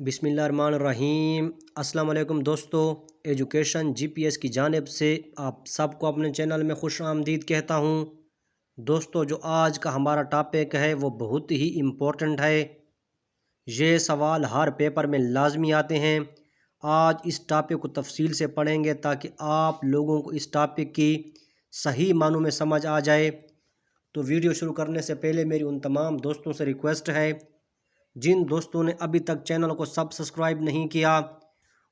बिस्मिल्लाहिर्रहमानिर्रहीम। अस्सलाम वालेकुम दोस्तों, एजुकेशन जीपीएस की जानिब से आप सबको अपने चैनल में खुश आमदीद कहता हूँ। दोस्तों, जो आज का हमारा टॉपिक है वो बहुत ही इम्पोर्टेंट है। ये सवाल हर पेपर में लाजमी आते हैं। आज इस टॉपिक को तफसील से पढ़ेंगे ताकि आप लोगों को इस टॉपिक की सही मानों में समझ आ जाए। तो वीडियो शुरू करने से पहले मेरी उन तमाम दोस्तों से रिक्वेस्ट है, जिन दोस्तों ने अभी तक चैनल को सब्सक्राइब नहीं किया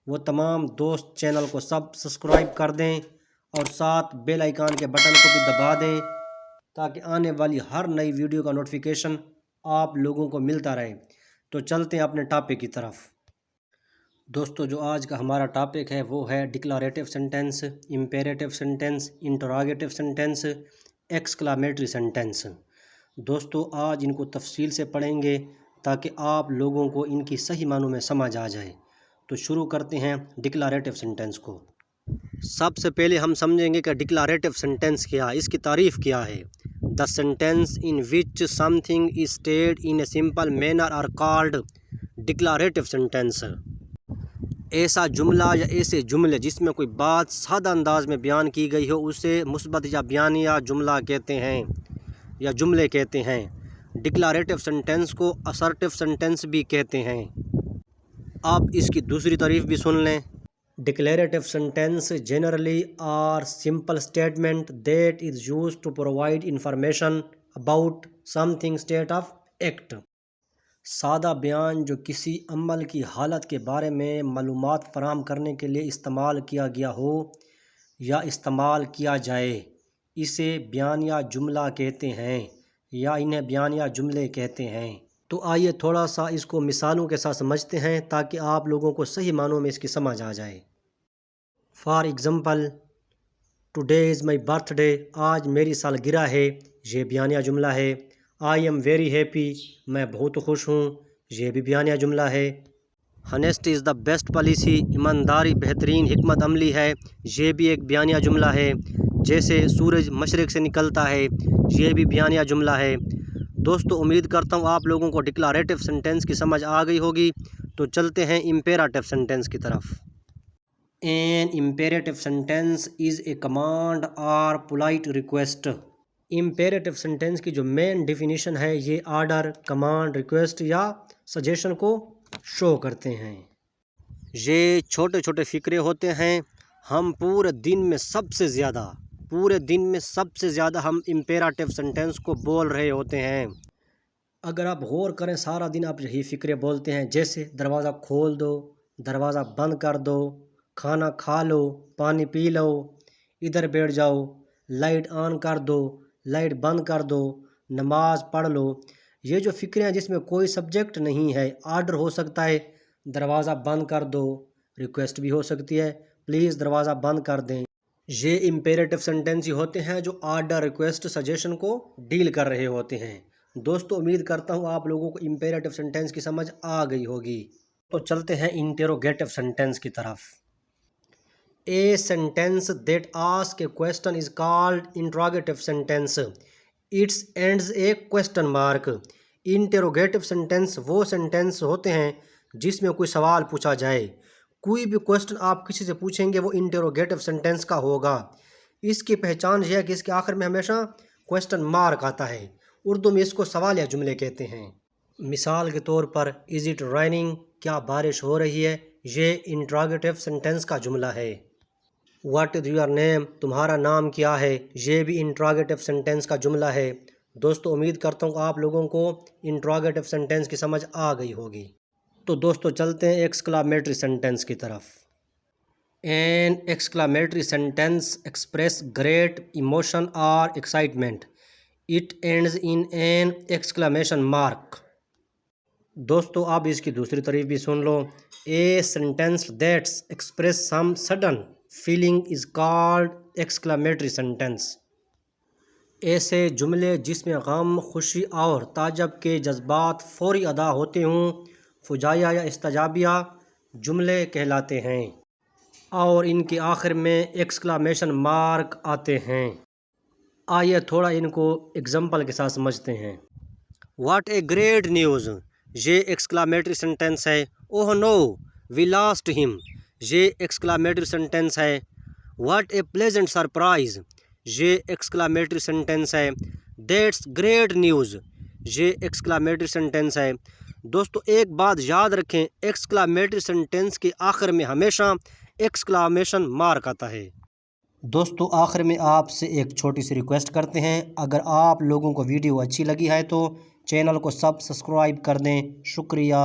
वो तमाम दोस्त चैनल को सब्सक्राइब कर दें और साथ बेल आइकन के बटन को भी दबा दें ताकि आने वाली हर नई वीडियो का नोटिफिकेशन आप लोगों को मिलता रहे। तो चलते हैं अपने टॉपिक की तरफ। दोस्तों, जो आज का हमारा टॉपिक है वो है declarative sentence, imperative sentence, interrogative sentence, exclamatory sentence. दोस्तों, आज इनको तफसील से पढ़ेंगे ताकि आप लोगों को इनकी सही मानों में समझ आ जाए। तो शुरू करते हैं डिक्लारेटिव सेंटेंस को। सबसे पहले हम समझेंगे कि डिक्लारेटिव सेंटेंस क्या है, इसकी तारीफ़ क्या है। The sentence in which something is stated in a simple manner are called declarative sentence. ऐसा जुमला या ऐसे जुमले जिसमें कोई बात सादा अंदाज में बयान की गई हो उसे मुस्बत या बयानिया जुमला कहते हैं या जुमले कहते हैं। डिक्लारेटिव सेंटेंस को असर्टिव सेंटेंस भी कहते हैं। अब इसकी दूसरी तारीफ भी सुन लें। Declarative sentence generally are simple statement that is used to provide information about something state of act. सादा बयान जो किसी अमल की हालत के बारे में मालूमात फराहम करने के लिए इस्तेमाल किया गया हो या इस्तेमाल किया जाए, इसे बयानिया जुमला कहते हैं या इन्हें बयानिया जुमले कहते हैं। तो आइए थोड़ा सा इसको मिसालों के साथ समझते हैं ताकि आप लोगों को सही मानों में इसकी समझ आ जाए। For example, today is my birthday, आज मेरी सालगिरह है, ये बयानिया जुमला है। आई एम वेरी हैप्पी, मैं बहुत खुश हूँ, ये भी बयानिया जुमला है। हनेस्टी इज़ द बेस्ट पॉलिसी, ईमानदारी बेहतरीन हिकमत अमली है, ये भी एक बयानिया जुमला है। जैसे सूरज मशरिक़ से निकलता है, ये भी बयानिया जुमला है। दोस्तों, उम्मीद करता हूँ आप लोगों को डिक्लारेटिव सेंटेंस की समझ आ गई होगी। तो चलते हैं इम्पेरेटिव सेंटेंस की तरफ। An imperative sentence is a command or polite request. Imperative sentence की जो मेन डेफिनेशन है ये आर्डर, कमांड, रिक्वेस्ट या सजेशन को शो करते हैं। ये छोटे छोटे फ़िक्रे होते हैं। हम पूरे दिन में सबसे ज़्यादा हम इम्पेरेटिव सेंटेंस को बोल रहे होते हैं। अगर आप गौर करें, सारा दिन आप यही फ़िक्रे बोलते हैं, जैसे दरवाज़ा खोल दो, दरवाज़ा बंद कर दो, खाना खा लो, पानी पी लो, इधर बैठ जाओ, लाइट ऑन कर दो, लाइट बंद कर दो, नमाज पढ़ लो। ये जो फ़िक्रे हैं जिसमें कोई सब्जेक्ट नहीं है, आर्डर हो सकता है दरवाज़ा बंद कर दो, रिक्वेस्ट भी हो सकती है प्लीज़ दरवाज़ा बंद कर दें। ये इम्पेरेटिव सेंटेंस ही होते हैं जो आर्डर, रिक्वेस्ट, सजेशन को डील कर रहे होते हैं। दोस्तों, उम्मीद करता हूँ आप लोगों को इम्पेरेटिव सेंटेंस की समझ आ गई होगी। तो चलते हैं इंटेरोगेटिव सेंटेंस की तरफ। A sentence that ask A question is called interrogative sentence, it's ends A question mark. Interrogative sentence वो सेंटेंस होते हैं जिसमें कोई सवाल पूछा जाए। कोई भी क्वेश्चन आप किसी से पूछेंगे वो इंटेरोगेटिव सेंटेंस का होगा। इसकी पहचान यह है कि इसके आखिर में हमेशा क्वेश्चन मार्क आता है। उर्दू में इसको सवाल या जुमले कहते हैं। मिसाल के तौर पर, इज़ इट रेनिंग, क्या बारिश हो रही है, ये इंट्रोगेटिव सेंटेंस का जुमला है। व्हाट इज़ योर नेम, तुम्हारा नाम क्या है, ये भी इंट्रोगेटिव सेंटेंस का जुमला है। दोस्तों, उम्मीद करता हूँ आप लोगों को इंट्रोगेटिव सेंटेंस की समझ आ गई होगी। तो दोस्तों, चलते हैं एक्सक्लामेटरी सेंटेंस की तरफ। An exclamatory sentence express great emotion और excitement, it ends in an exclamation mark. दोस्तों, आप इसकी दूसरी तारीफ भी सुन लो। A sentence that's express some sudden feeling is called exclamatory sentence. ऐसे जुमले जिसमें गम, खुशी और ताज्जुब के जज्बात फौरी अदा होते हों फुजाया या इस्तिजाबिया जुमले कहलाते हैं और इनके आखिर में एक्सक्लामेशन मार्क आते हैं। आइए थोड़ा इनको एग्जाम्पल के साथ समझते हैं। व्हाट ए ग्रेट न्यूज़, ये एक्सक्लामेटरी सेंटेंस है اوہ نو وی لاسٹ ہم، یہ ایکسکلامیٹری سنٹینس ہے۔ واٹ اے پلیزنٹ سرپرائز، یہ ایکسکلامیٹری سنٹینس ہے۔ دیٹس گریٹ نیوز، یہ ایکسکلامیٹری سنٹینس ہے۔ دوستو ایک بات یاد رکھیں، ایکسکلامیٹری سنٹینس کے آخر میں ہمیشہ ایکسکلامیشن مارک آتا ہے۔ دوستو آخر میں آپ سے ایک چھوٹی سی ریکویسٹ کرتے ہیں، اگر آپ لوگوں کو ویڈیو اچھی لگی ہے تو چینل کو سبسکرائب کر دیں۔ شکریہ۔